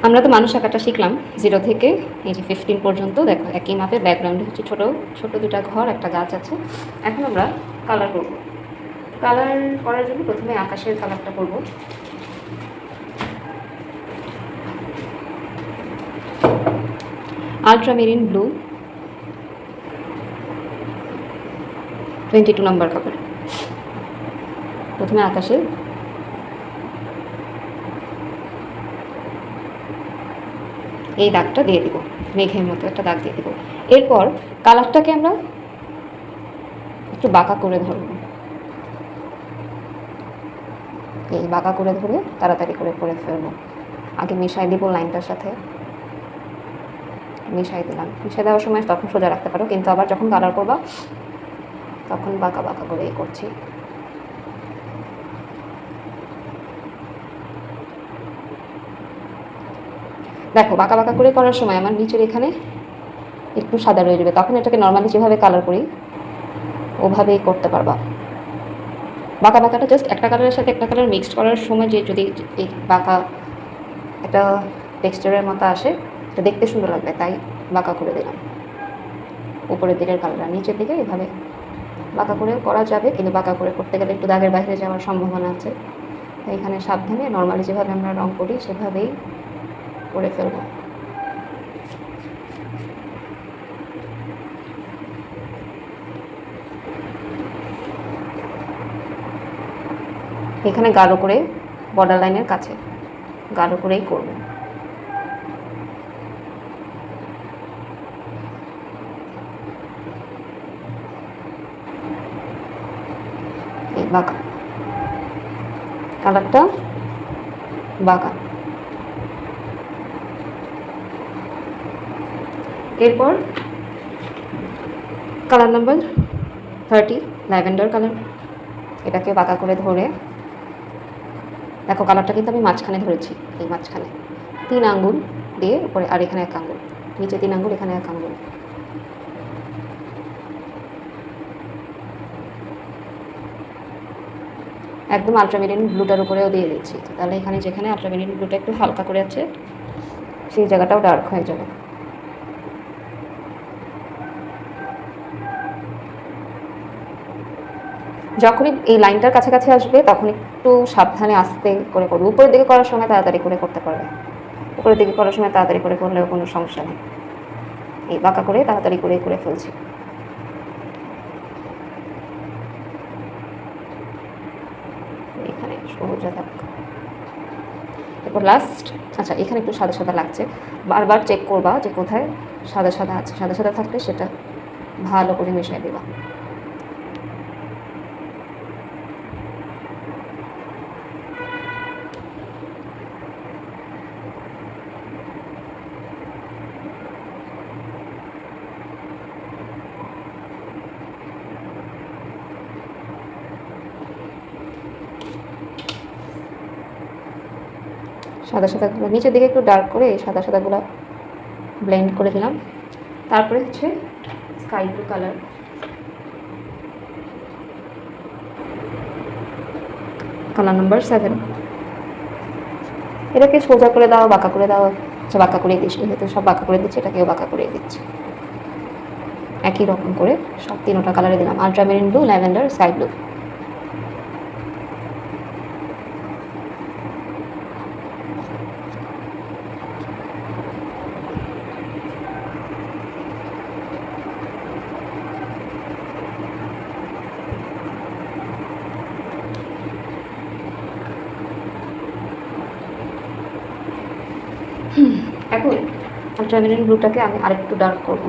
আমরা তো মানুষ আঁকাটা শিখলাম 0 থেকে এই যে 15 পর্যন্ত। দেখো একই মাপের, ব্যাকগ্রাউন্ডে হচ্ছে ছোট ছোট দুটা ঘর, একটা গাছ আছে। এখন আমরা কালার করব। কালার করার জন্য প্রথমে আকাশের কালারটা করব। আলট্রামেরিন ব্লু 22 নম্বর কালার। প্রথমে আকাশে এই দাগটা দিয়ে দিব, মেঘের মতো একটা দাগ দিয়ে দিব। এরপর কালারটাকে আমরা একটু বাঁকা করে ধরব। এই বাঁকা করে ধরে তাড়াতাড়ি করে ফেলবো। আগে মিশাই দিব লাইনটার সাথে, মিশাই দিলাম। মিশাই দেওয়ার সময় তখন সোজা রাখতে পারো, কিন্তু আবার যখন কালার করবা তখন বাঁকা বাঁকা করে করছি। দেখো বাঁকা বাঁকা করে করার সময় আমার নিচের এখানে একটু সাদা রয়ে যাবে, তখন এটাকে নর্মালি যেভাবে কালার করি ওভাবেই করতে পারবা। বাঁকা বাঁকাটা জাস্ট একটা কালারের সাথে একটা কালার মিক্সড করার সময় যে যদি এই বাঁকা একটা টেক্সচারের মতো আসে, এটা দেখতে সুন্দর লাগবে, তাই বাঁকা করে দিলাম। উপরের দিকের কালারটা নিচের দিকে এভাবে বাঁকা করে করা যাবে, কিন্তু বাঁকা করে করতে গেলে একটু দাগের বাইরে যাওয়ার সম্ভাবনা আছে। তাই এখানে সাবধানে নর্মালি যেভাবে আমরা রং করি সেভাবেই করে ফেলব। এখানে গাঢ় করে বর্ডার লাইনের কাছে গাঢ় করেই করব। এই বাঁকা কালারটা বাঁকা। এরপর কালার নাম্বার 30 ল্যাভেন্ডার কালার, এটাকে বাঁকা করে ধরে দেখো কালারটা কিন্তু আমি মাঝখানে ধরেছি। এই মাঝখানে 3 আঙ্গুল দিয়ে উপরে, আর এখানে 1 আঙ্গুল, নিচে 3 আঙ্গুল, এখানে 1 আঙ্গুল। একদম আলট্রামেরিন ব্লুটার উপরেও দিয়ে দিচ্ছি, তাহলে এখানে যেখানে আলট্রামেরিন ব্লুটা একটু হালকা করে আছে সেই জায়গাটাও ডার্ক হয়ে যাবে। যখনই এই লাইনটার কাছাকাছি আসবে তখন একটু সাবধানে আস্তে করে করবে। উপরের দিকে করার সময় তাড়াতাড়ি করে করতে পারবে, উপরের দিকে করার সময় তাড়াতাড়ি করে করলেও কোনো সমস্যা নেই। এই বাঁকা করে তাড়াতাড়ি করে ফেলছি। এখানে সবুজ দাগ। এরপর লাস্ট, আচ্ছা এখানে একটু সাদা সাদা লাগছে, বারবার চেক করবা যে কোথায় সাদা সাদা আছে। সাদা সাদা থাকলে সেটা ভালো করে মিশিয়ে দেবা। সাদা সাদাগুলো নিচের দিকে একটু ডার্ক করে এই সাদা সাদাগুলো ব্লেন্ড করে দিলাম। তারপরে হচ্ছে sky blue colour, colour number 7। এটাকে সোজা করে দাও, বাঁকা করে দাও। আচ্ছা বাঁকা করে দিচ্ছি, যেহেতু সব বাঁকা করে দিচ্ছি এটাকেও বাঁকা করে দিচ্ছি। একই রকম করে সব 3টা কালারে দিলাম, আলট্রামেরিন ব্লু, ল্যাভেন্ডার, স্কাই ব্লু। এখন আলট্রামেরিন ব্লুটাকে আমি আরেকটু ডার্ক করব।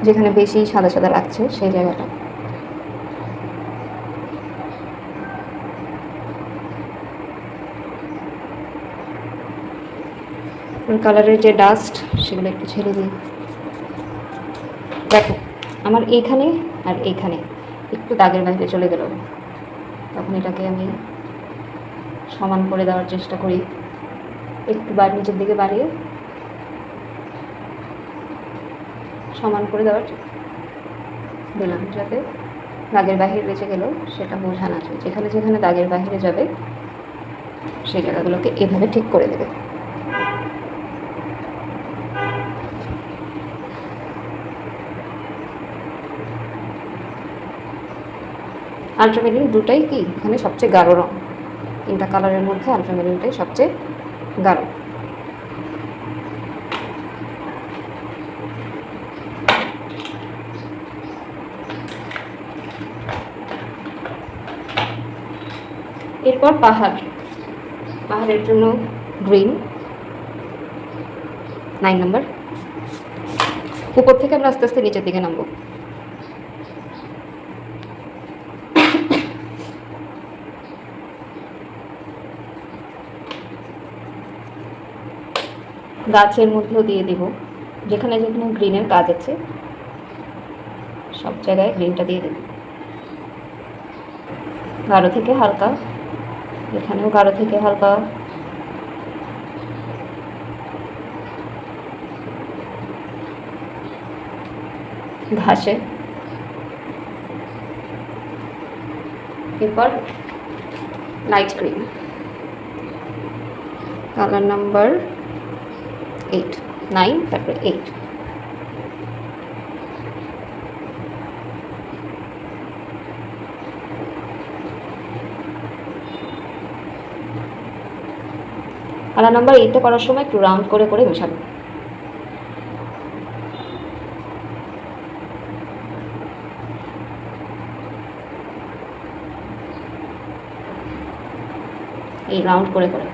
যেখানে বেশি সাদা সাদা লাগছে সেই জায়গাটা। কালারের যে ডাস্ট সেগুলো একটু ছেড়ে দিই। দেখো আমার এইখানে আর এইখানে একটু দাগের বাইরে চলে গেল, তখন এটাকে আমি সমান করে দেওয়ার চেষ্টা করি, একটু নিচের দিকে বাড়িয়ে সমান করে দেওয়ার দিলাম, যাতে দাগের বাহিরে বেঁচে গেলেও সেটা বোঝা না যায়। যেখানে যেখানে দাগের বাহিরে যাবে সেই জায়গাগুলোকে এভাবে ঠিক করে দেবে। আলট্রামেরিন দুটাই কি এখানে সবচেয়ে গাঢ় রং, 3টা কালারের মধ্যে আলট্রামেরিনটাই সবচেয়ে গাঢ়। এরপর পাহাড়ের জন্য গ্রিন 9 নম্বর। উপর থেকে আমরা আস্তে আস্তে নিচের দিকে নামবো। গাছের মধ্যেও দিয়ে দিব, যেখানে যেখানে গ্রিনের কাজ আছে সব জায়গায় গ্রিনটা দিয়ে দেব। গাঢ় থেকে হালকা, এখানেও গাঢ় থেকে হালকা, ঘাসে। এরপর লাইট গ্রিন, কালার নাম্বার 8, 9, তারপরে 8। কালার নাম্বার 8টা করার সময় একটু রাউন্ড করে করে মেশাবো। এই রাউন্ড করে করে।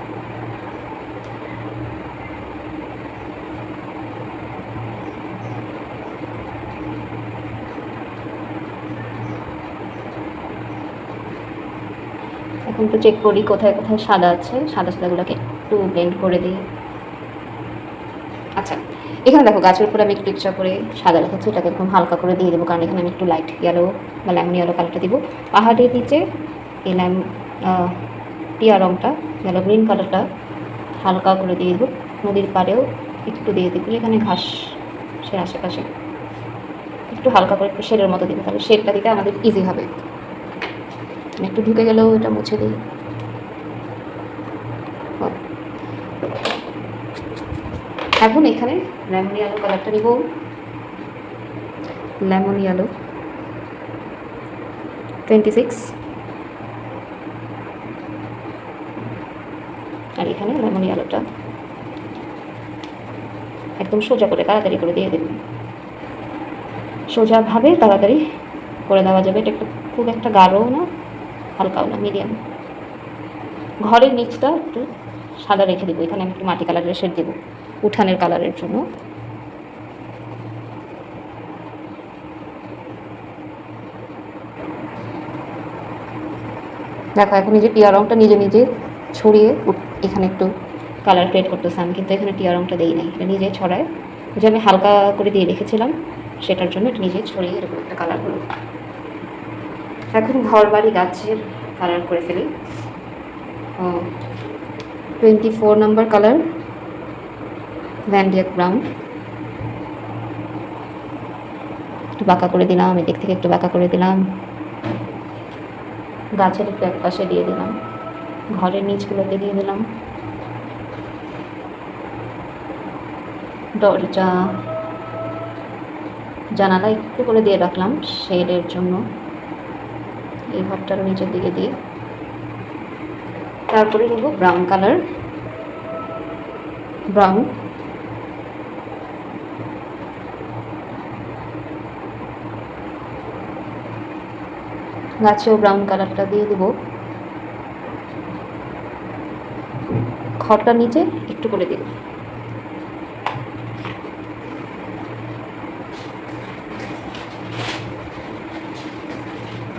এখন তো চেক করি কোথায় কোথায় সাদা আছে, সাদা সাদাগুলোকে একটু ব্লেন্ড করে দিই। আচ্ছা, এখানে দেখো গাছের উপরে আমি একটু ইচ্ছা করে সাদা রেখেছি, এটাকে একদম হালকা করে দিয়ে দেবো, কারণ এখানে আমি একটু লাইট ইয়েলো বা লেমন ইয়েলো কালারটা দিব। পাহাড়ের নিচে এই টিয়া রঙটা, ইয়েলো গ্রিন কালারটা হালকা করে দিয়ে দেবো। নদীর পাড়েও একটু দিয়ে দেবো, এখানে ঘাস সে আশেপাশে একটু হালকা করে একটু শেডের মতো দিব, তাহলে শেডটা দিতে আমাদের ইজি হবে। একটু ঢুকে গেলেও এটা মুছে দিই। এখন এখানে লেমন ইয়েলো কালারটা নিব, লেমন ইয়েলো 26, আর এখানে লেমন ইয়েলোটা একদম সোজা করে তাড়াতাড়ি করে দিয়ে দেবেন। সোজাভাবে তাড়াতাড়ি করে দেওয়া যাবে। এটা একটু খুব একটা গাঢ়ও না হালকাও না, মিডিয়াম। ঘরের নিচটা একটু সাদা রেখে দেবো, এখানে আমি একটু মাটি কালারের শেড দেবো উঠানের কালারের জন্য। দেখো এখন এই যে টিয়া রঙটা নিজে নিজে ছড়িয়ে এখানে একটু কালার ক্রিয়েট করতেছে, আমি কিন্তু এখানে টিয়া রঙটা দিই নাই, এটা নিজে ছড়ায়। যে আমি হালকা করে দিয়ে রেখেছিলাম সেটার জন্য এটা নিজে ছড়িয়ে এরকম একটা কালার হলো। এখন ঘর বাড়ি গাছের কালার করে ফেলি। 24 নম্বর কালার ভ্যান্ডিয়াক ব্রাউন, একটু বাঁকা করে দিলাম, এদিক থেকে একটু বাঁকা করে দিলাম, গাছের একটু এক পাশে দিয়ে দিলাম, ঘরের নিচগুলোতে দিয়ে দিলাম, দরজা জানালা একটু করে দিয়ে রাখলাম শেডের জন্য, এই ঘরটার নিচের দিকে দিয়ে। তারপরে নেব ব্রাউন কালার, ব্রাউন, গাছেও ব্রাউন কালারটা দিয়ে দেব, ঘরটার নিচে একটু করে দেব।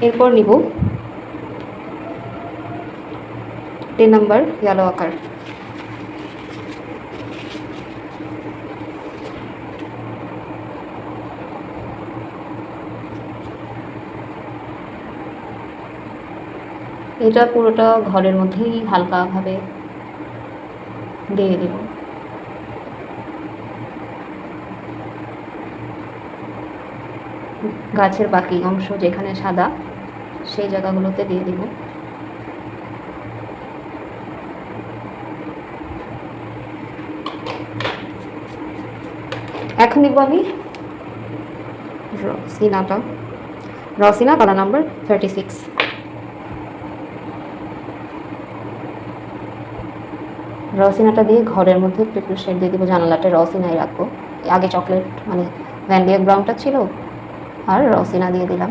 এরপর নিব 10 নম্বর ইয়েলো আকার, এটা পুরোটা ঘরের মধ্যেই হালকাভাবে দিয়ে দেব। গাছের বাকি অংশ যেখানে সাদা সেই জায়গাগুলোতে দিয়ে দিব। এখন দিব আমি রসিনা কালার নাম্বার 36। রসিনাটা দিয়ে ঘরের মধ্যে একটু শেড দিয়ে দিব, জানালাটা রসিনাই রাখবো। আগে চকলেট মানে ভ্যানিলা ব্রাউনটা ছিল, আর রসিনা দিয়ে দিলাম।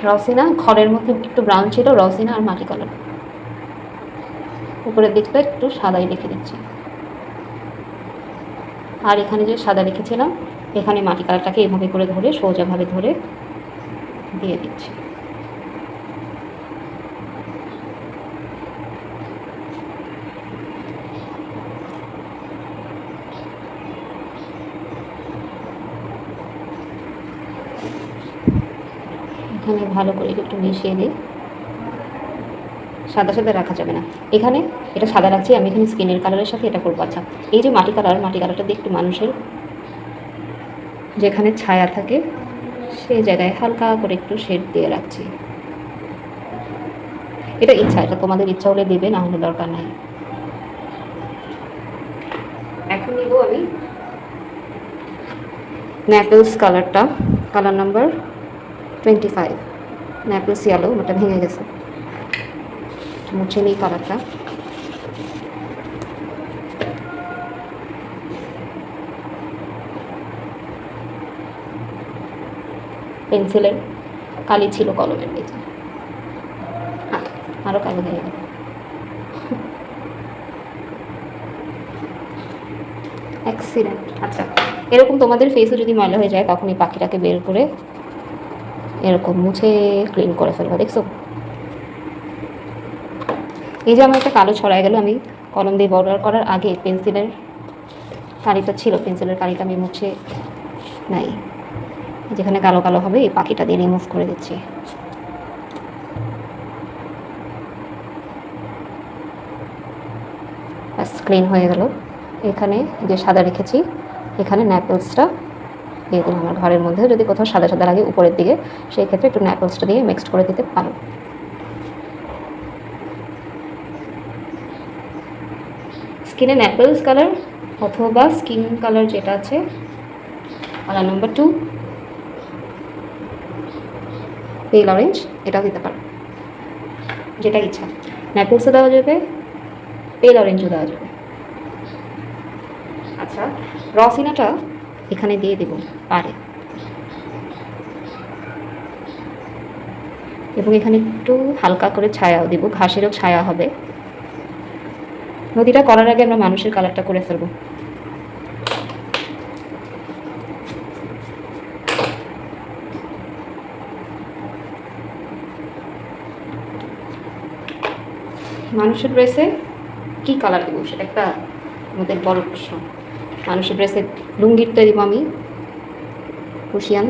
রসিনা ঘরের মধ্যে একটু ব্রাউন ছিল, রসিনা আর মাটি কালার। উপরের দিকটা একটু সাদাই রেখে দিচ্ছি, আর এখানে যে সাদা রেখেছিলাম এখানে মাটি কালারটাকে এভাবে করে ধরে সোজাভাবে ধরে দিয়ে দিচ্ছি। এখানে ভালো করে একটু মিশিয়ে দিই, সাদা সাদা রাখা যাবে না। এখানে এটা সাদা রাখছি আমি, এখানে স্কিনের কালারের সাথে এটা করবো। আচ্ছা, এই যে মাটি কালারটা দিয়ে একটু মানুষের যেখানে ছায়া থাকে সেই জায়গায় হালকা করে একটু শেড দিয়ে রাখছি। এটা ইচ্ছা, এটা তোমাদের ইচ্ছা হলে দেবে, না হলে দরকার নাই। এখন নিব আমি ন্যাপলস কালারটা, কালার নাম্বার 25। ন্যাপলস ইয়েলো, ওটা ভেঙে গেছে, মুছে নিই কালারটা। পেন্সিলের কালি ছিল কলমের নিচে, আরও কালো হয়ে গেল। অ্যাক্সিডেন্ট। আচ্ছা, এরকম তোমাদের ফেসও যদি ময়লা হয়ে যায় তখন এই পাখিটাকে বের করে এরকম মুছে ক্লিন করে ফেলবো। দেখছো, এই যে আমার একটা কালো ছড়ায় গেল, আমি কলম দিয়ে বর্ডার করার আগে পেন্সিলের কালিটা ছিল, পেন্সিলের কালিটা আমি মুছে নাই, যেখানে কালো কালো হবে এই পাখিটা দিয়ে রিমুভ করে দিচ্ছি। ব্যাস, ক্লিন হয়ে গেল। এখানে যে সাদা রেখেছি এখানে ন্যাপলসটা দিয়ে দিলাম। আমার ঘরের মধ্যে যদি কোথাও সাদা সাদা লাগে উপরের দিকে, সেই ক্ষেত্রে একটু ন্যাপলসটা দিয়ে মিক্সড করে দিতে পারো। স্কিনে ন্যাপলস কালার অথবা স্কিন কালার যেটা আছে কালার নাম্বার 2 পেল অরেঞ্জ, এটাও দিতে পারো, যেটা ইচ্ছা। ন্যাপলসও দেওয়া যাবে, পেল অরেঞ্জও দেওয়া যাবে। আচ্ছা, রসিনাটা এখানে দিয়ে দেব পারে, এবং এখানে একটু হালকা করে ছায়াও দেব, ঘাসেরও ছায়া হবে। নদীটা করার আগে আমরা মানুষের কালারটা করে ফেলবো। মানুষের ড্রেসে কী কালার দেবো সেটা একটা আমাদের বড় প্রশ্ন। মানুষের ড্রেসে লুঙ্গিরটা দিব আমি কুশিয়ান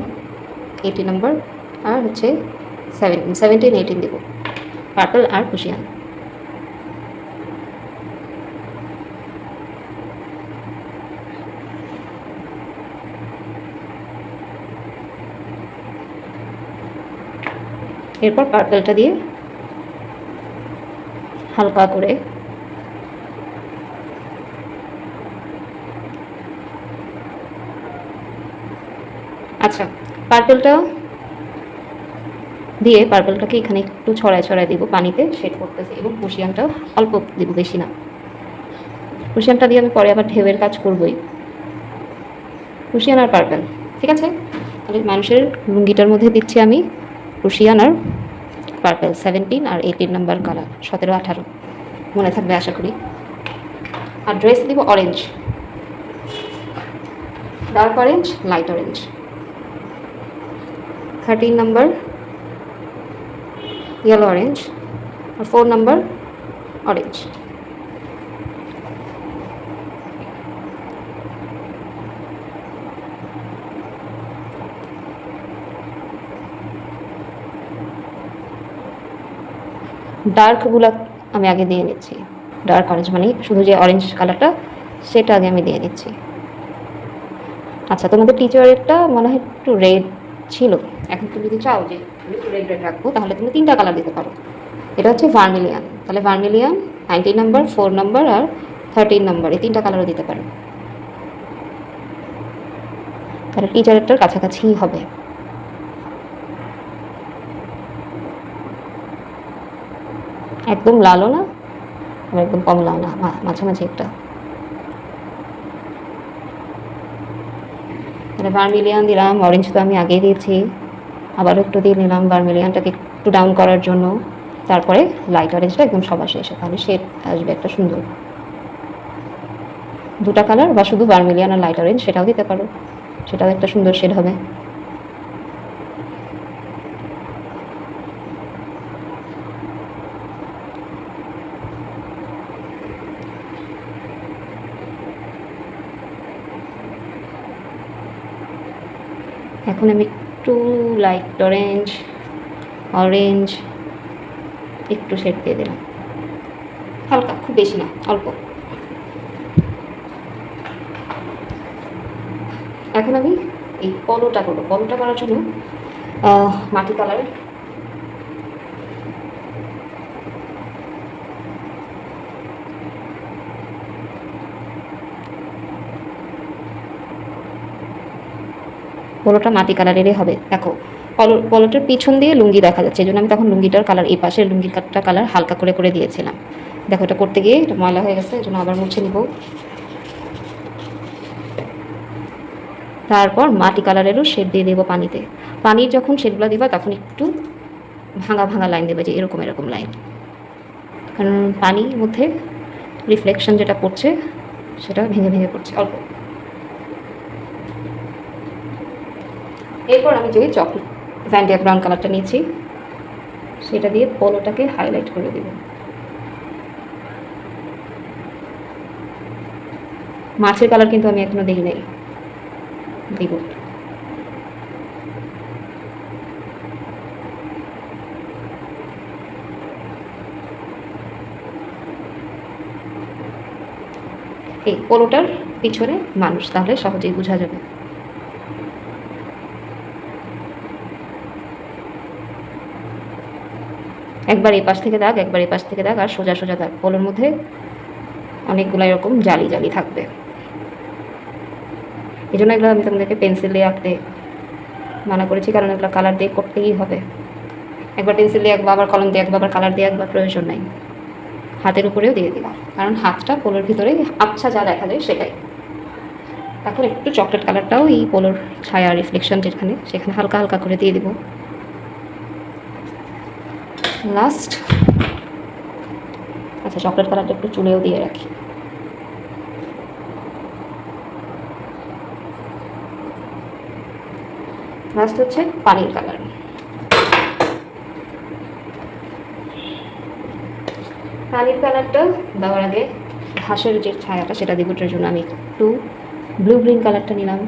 80 নম্বর, আর হচ্ছে 17, 18 দেবো পার্পল আর কুশিয়ান। এরপর পার্পলটা দিয়ে হালকা করে আচ্ছা, পার্পলটা দিয়ে পার্পলটাকে এখানে একটু ছড়ায় ছড়ায় দিব, পানিতে শেড করতেছি, এবং কুশিয়ানটাও অল্প দিব, বেশি না। কুশিয়ানটা দিয়ে আমি পরে আবার ঢেউয়ের কাজ করবই। কুশিয়ান আর পার্পল, ঠিক আছে। তাহলে মানুষের লুঙ্গিটার মধ্যে দিচ্ছি আমি কুশিয়ান আর পার্পল, 17 আর 18 নাম্বার কালার, 17, 18 মনে থাকবে আশা করি। আর ড্রেস দিব orange, dark orange, light orange, 13 number yellow orange, আর 4 নাম্বার অরেঞ্জ। ডার্কগুলো আমি আগে দিয়ে নিচ্ছি, ডার্ক অরেঞ্জ মানে শুধু যে অরেঞ্জ কালারটা সেটা আগে আমি দিয়ে নিচ্ছি। আচ্ছা, তোমাদের টিচারেরটা মনে হয় একটু রেড ছিল। এখন তুমি যদি চাও যে আমি একটু রেড রেড রাখবো, তাহলে তুমি 3টা কালার দিতে পারো। এটা হচ্ছে ভার্মিলিয়ান, তাহলে ভার্মিলিয়ান 19 নাম্বার, 4 নাম্বার আর 13 নাম্বার, এই 3টা কালারও দিতে পারো। তাহলে টিচারেরটার কাছাকাছি হবে। একদম লালও না আর একদম কমলাও না, মাঝামাঝি একটা। তাহলে ভার্মিলিয়ান দিলাম, অরেঞ্জ তো আমি আগেই দিয়েছি, আবারও একটু দিয়ে নিলাম ভার্মিলিয়ানটাকে একটু ডাউন করার জন্য। তারপরে লাইট অরেঞ্জটা একদম সবার শেষে, তাহলে শেড আসবে একটা সুন্দর। 2টা কালার বা শুধু ভার্মিলিয়ান আর লাইট অরেঞ্জ সেটাও দিতে পারো, সেটাও একটা সুন্দর শেড হবে। এখন আমি একটু লাইট অরেঞ্জ, অরেঞ্জ একটু শেড দিয়ে দিলাম, হালকা, খুব বেশি না, অল্প। এখন আমি এই পলোটা করবো। পলোটা করার জন্য মাটি কালার, পলোটা মাটি কালারেরই হবে। দেখো পলোটার পিছন দিয়ে লুঙ্গি দেখা যাচ্ছে, এই জন্য আমি তখন লুঙ্গিটার কালার, এই পাশের লুঙ্গিটার কালার হালকা করে করে দিয়েছিলাম। দেখো এটা করতে গিয়ে এটা ময়লা হয়ে গেছে, এই জন্য আবার মুছে নিব। তারপর মাটি কালারেরও শেড দিয়ে দেবো পানিতে। পানির যখন শেডগুলো দিবা তখন একটু ভাঙা ভাঙা লাইন দেবে, যে এরকম এরকম লাইন, কারণ পানির মধ্যে রিফ্লেকশন যেটা পড়ছে সেটা ভেঙে ভেঙে পড়ছে অল্প। এরপর আমি যে চকলেট ভ্যান্ডিয়া ব্রাউন কালারটা নিয়েছি সেটা দিয়ে পলোটাকে হাইলাইট করে দেব। মাছের কালার কিন্তু আমি এখনো দিই নাই, দিব। এই পলোটার পিছনে মানুষ, তাহলে সহজেই বোঝা যাবে। একবার এই পাশ থেকে দাগ, একবার এই পাশ থেকে দাগ, আর সোজা সোজা দাগ। পোলোর মধ্যে অনেকগুলো এরকম জালি জালি থাকবে, এই জন্য এগুলো আমি তোমাদেরকে পেন্সিল দিয়ে আঁকতে মানা করেছি, কারণ এগুলো কালার দিয়ে করতেই হবে। একবার পেন্সিল দিয়ে আঁকবো, আবার কলম দিয়ে আঁকবো, আবার কালার দিয়ে আঁকবার প্রয়োজন নাই। হাতের উপরেও দিয়ে দিলাম, কারণ হাতটা পোলোর ভিতরে আবছা যা দেখা যায় সেটাই। এখন একটু চকলেট কালারটাও এই পোলোর ছায়া রিফ্লেকশন যেখানে, সেখানে হালকা হালকা করে দিয়ে দিব। লাস্ট, আচ্ছা চকলেট কালারটা একটু চুলেও দিয়ে রাখি। লাস্ট হচ্ছে পানির কালার। পানির কালারটা দেওয়ার আগে ঘাসের যে ছায়াটা সেটা দিব, ওটার জন্য আমি একটু ব্লু গ্রিন কালারটা নিলাম।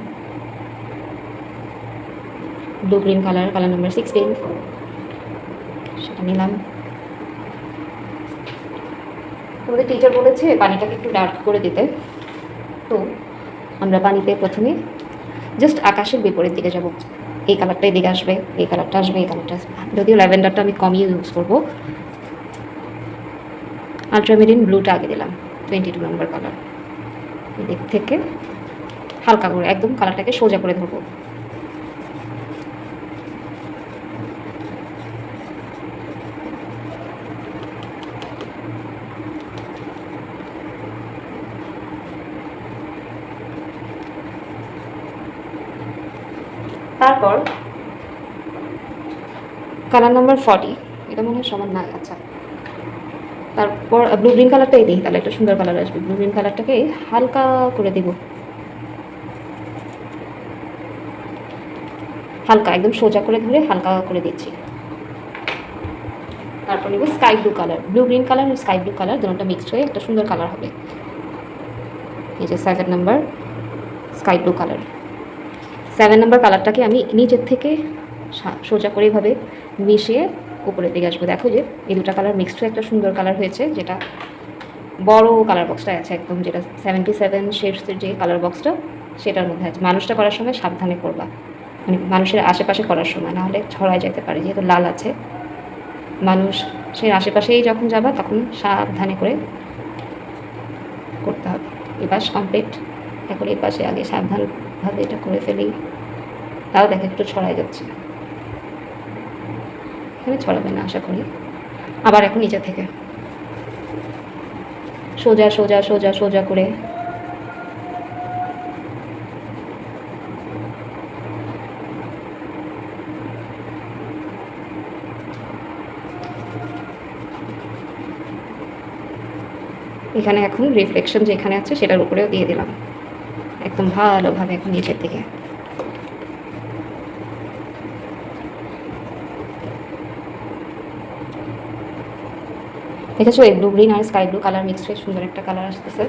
Blue green colour, colour number 16, সেটা নিলাম। তোমাদের টিচার বলেছে পানিটাকে একটু ডার্ক করে দিতে, তো আমরা পানিতে প্রথমে জাস্ট আকাশের বিপরীত দিকে যাব। এই কালারটা এদিকে আসবে, এই কালারটা আসবে, এই কালারটা আসবে। যদিও ল্যাভেন্ডারটা আমি কমই ইউজ করবো। আলট্রামেরিন ব্লুটা আগে দিলাম, 22 নম্বর কালার। এদিক থেকে হালকা করে একদম কালারটাকে সোজা করে ধরবো। তারপর কালার নাম্বার 40, এটা মনে হয় সমান নাই। আচ্ছা, তারপর ব্লু গ্রিন কালারটাই দিই, তাহলে একটা সুন্দর কালার আসবে। ব্লু গ্রিন কালারটাকে হালকা করে দিব, হালকা একদম সোজা করে ধরে হালকা করে দিচ্ছি। তারপর নেব sky blue colour. Blue green colour আর স্কাই ব্লু কালার দুটোটা মিক্সড হয়ে একটা সুন্দর কালার হবে। এই যে 7 number sky blue colour. 7 number কালারটাকে আমি নিচের থেকে সোজা করে এভাবে মিশিয়ে উপরের দিকে আসবো। দেখো যে এই দুটা কালার মিক্সড হয়ে একটা সুন্দর কালার হয়েছে, যেটা বড় কালার বক্সটায় আছে একদম, যেটা 77 শেডসের যে কালার বক্সটা সেটার মধ্যে আছে। মানুষটা করার সময় সাবধানে করবা, মানে মানুষের আশেপাশে করার সময়, নাহলে ছড়ায় যেতে পারে, যেহেতু লাল আছে। মানুষের আশেপাশেই যখন যাবা তখন সাবধানে করে করতে হবে। এই পাশ কমপ্লিট, এখন এই পাশে আগে সাবধানভাবে এটা করে ফেলি। তাও দেখে একটু ছড়াই যাচ্ছে, এখানে ছড়াবে না আশা করি। আবার এখন নিচে থেকে সোজা সোজা সোজা সোজা করে এখানে এখন রিফ্লেকশন যেখানে আছে সেটার উপরেও দিয়ে দিলাম একদম ভালোভাবে। এখন নিচের দিকে দেখেছো, এই ব্লু গ্রিন আর স্কাই ব্লু কালার মিক্সড হয়ে সুন্দর একটা কালার আসতেছে।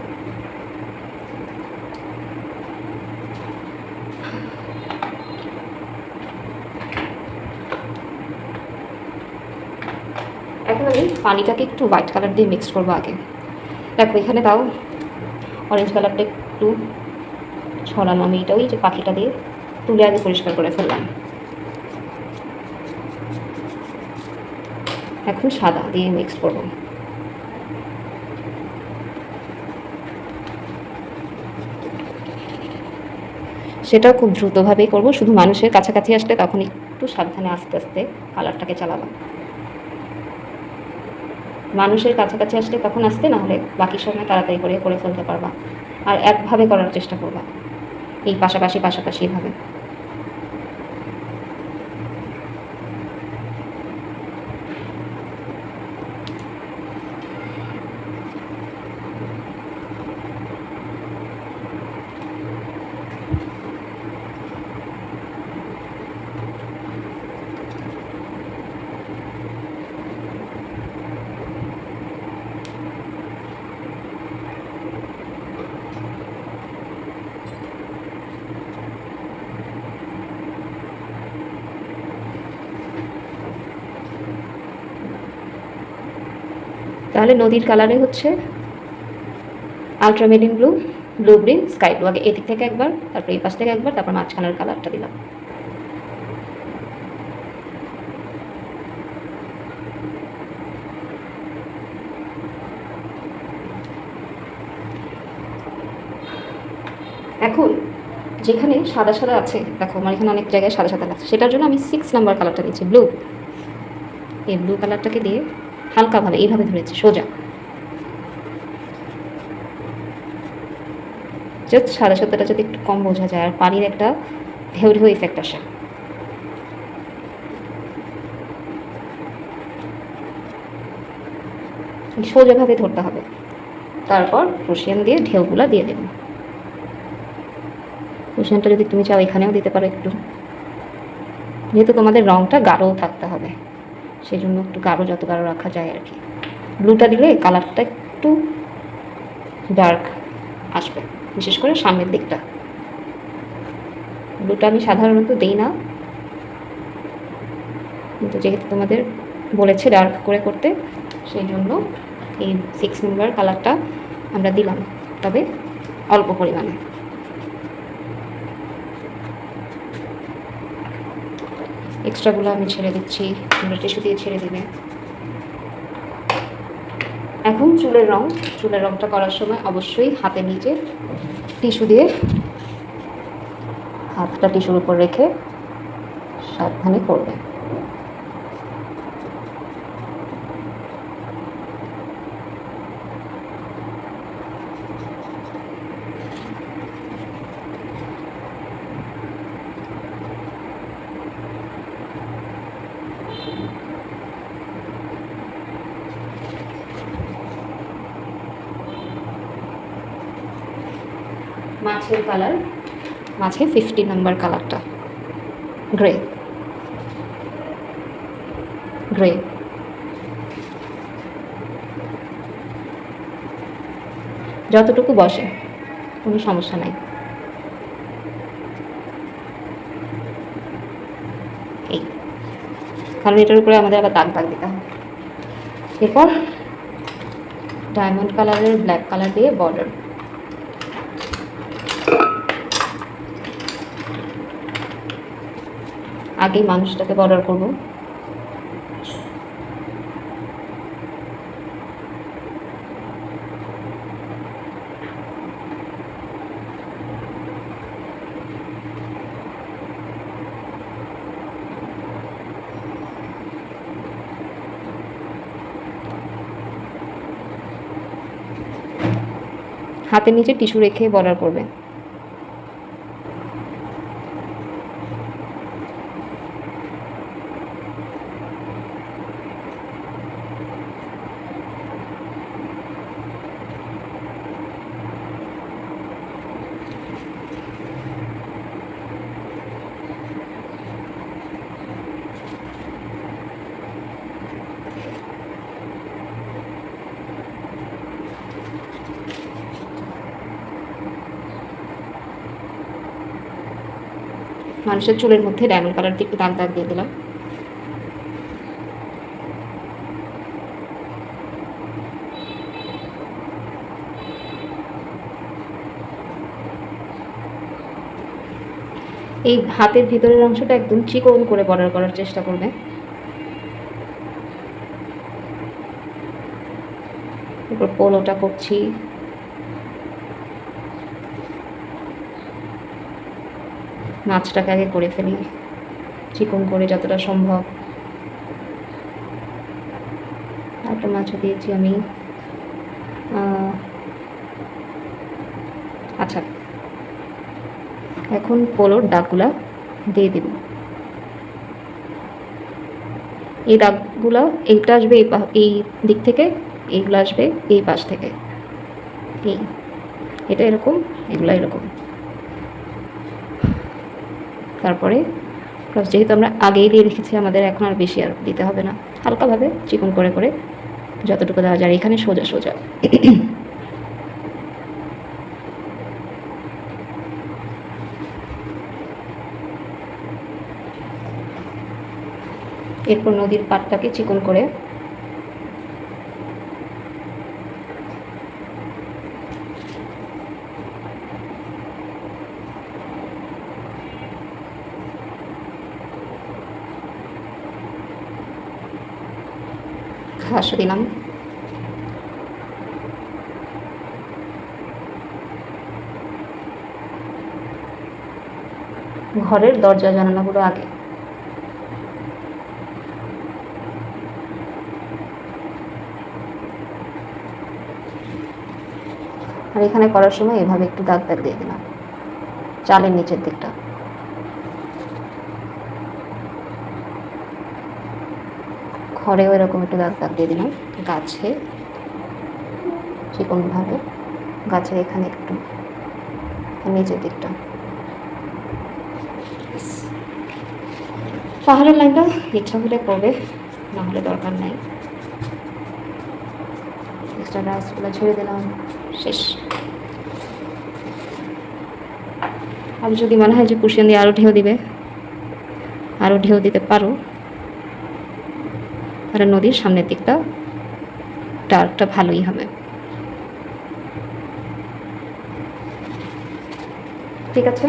এখন আমি পানিটাকে একটু হোয়াইট কালার দিয়ে মিক্সড করবো আগে। দেখো এখানে তাও অরেঞ্জ কালারটা একটু ছড়ানো, আমি এটা ওই যে পাখিটা দিয়ে তুলে আগে পরিষ্কার করে ফেললাম। এখন সাদা দিয়ে মিক্স করবো। সেটাও খুব দ্রুতভাবেই করবো, শুধু মানুষের কাছাকাছি আসলে তখন একটু সাবধানে আস্তে আস্তে কালারটাকে চালালাম। মানুষের কাছাকাছি আসলে তখন আসতে, না হলে বাকি সময় তাড়াতাড়ি করে ফেলতে পারবা। আর একভাবে করার চেষ্টা করবা, এই পাশাপাশি পাশাপাশি এভাবে। তাহলে নদীর কালারে হচ্ছে আলট্রামেরিন blue, blue green, sky blue. আগে এদিক থেকে একবার, তারপর এই পাশ থেকে একবার, তারপর মাঝখানের কালারটা দিলাম। এখন যেখানে সাদা সাদা আছে, দেখো আমার এখানে অনেক জায়গায় সাদা সাদা লাগছে, সেটার জন্য আমি 6 নাম্বার কালারটা নিচ্ছি, ব্লু। এই ব্লু কালারটাকে দিয়ে হালকাভাবে এইভাবে ধরেছি সোজা, জাস্ট সাদা সাদাটা যাতে একটু কম বোঝা যায় আর পানির একটা ঢেউ ঢেউ ইফেক্ট আসে। সোজাভাবে ধরতে হবে, তারপর ক্রোশিয়ান দিয়ে ঢেউগুলো দিয়ে দেবেন। ক্রোশিয়ানটা যদি তুমি চাও এখানেও দিতে পারো একটু, যেহেতু তোমাদের রঙটা গাঢ়ও থাকতে হবে, সেই জন্য একটু গাঢ়, যত গাঢ় রাখা যায় আর কি। ব্লুটা দিলে কালারটা একটু ডার্ক আসবে, বিশেষ করে সামনের দিকটা। ব্লুটা আমি সাধারণত দিই না, কিন্তু যেহেতু তোমাদের বলেছে ডার্ক করে করতে, সেই জন্য এই 6 নাম্বার কালারটা আমরা দিলাম, তবে অল্প পরিমাণে। এক্সট্রাগুলো আমি ছেড়ে দিচ্ছি, তোমরা টিস্যু দিয়ে ছেড়ে দিবে। এখন চুলের রঙটা করার সময় অবশ্যই হাতের নিচে টিস্যু দিয়ে হাতটা টিস্যুর উপর রেখে সাবধানে করবে। মাছের কালার, মাঝে 50 নাম্বার কালারটা গ্রে, যতটুকু বসে কোনো সমস্যা নাই। এই কারণ এটার উপরে আমাদের আবার দাগ দিতে হবে। এরপর ডায়মন্ড কালারের ব্ল্যাক কালার দিয়ে বর্ডার, আগেই মানুষটাকে বর্ডার করব। হাতের নিচে টিস্যু রেখে বর্ডার করবে। মানুষের চুলের মধ্যে ডায়মন্ড কালার দিয়ে একটু দাগ দাগ দিয়ে দিলাম। এই হাতের ভিতরের অংশটা একদম চিকন করে বর্ডার করার চেষ্টা করবে। এরপর পোলোটা করছি। মাছটাকে আগে করে ফেলি চিকন করে যতটা সম্ভব। একটা মাছও দিয়েছি আমি। আচ্ছা, এখন পোলোর দাগগুলা দিয়ে দিব। এই দাগগুলো এইটা আসবে এই দিক থেকে, এইগুলো আসবে এই পাশ থেকে। এটা এরকম, এগুলো এরকম। তারপরে যেহেতু আমরা আগেই দিয়ে রেখেছি, আমাদের এখন আর বেশি আর দিতে হবে না। হালকাভাবে চিকন করে করে যতটুকু দেওয়া যায়। এখানে সোজা সোজা। এরপর নদীর পাড়টাকে চিকন করে ঘাস দিলাম। ঘরের দরজা জানালাগুলো আগে। আর এখানে করার সময় এভাবে একটু দাগ দাগ দিয়ে দিলাম চালের নিচের দিকটা। ঘরেও এরকম একটু দাগ দাগ দিয়ে দিলাম। গাছে চিকনভাবে, গাছের এখানে একটু, নিচের দিকটা। পাহাড়ের লাইনটা ইচ্ছা হলে করবে, না হলে দরকার নাই। এক্সট্রা গাছগুলো ছেড়ে দিলাম, শেষ। আর যদি মনে হয় যে কুশিয়ান দিয়ে আরও ঢেউ দিবে, আরও ঢেউ দিতে পারো। আর নদীর সামনের দিকটা ডার্কটা ভালোই হবে। ঠিক আছে।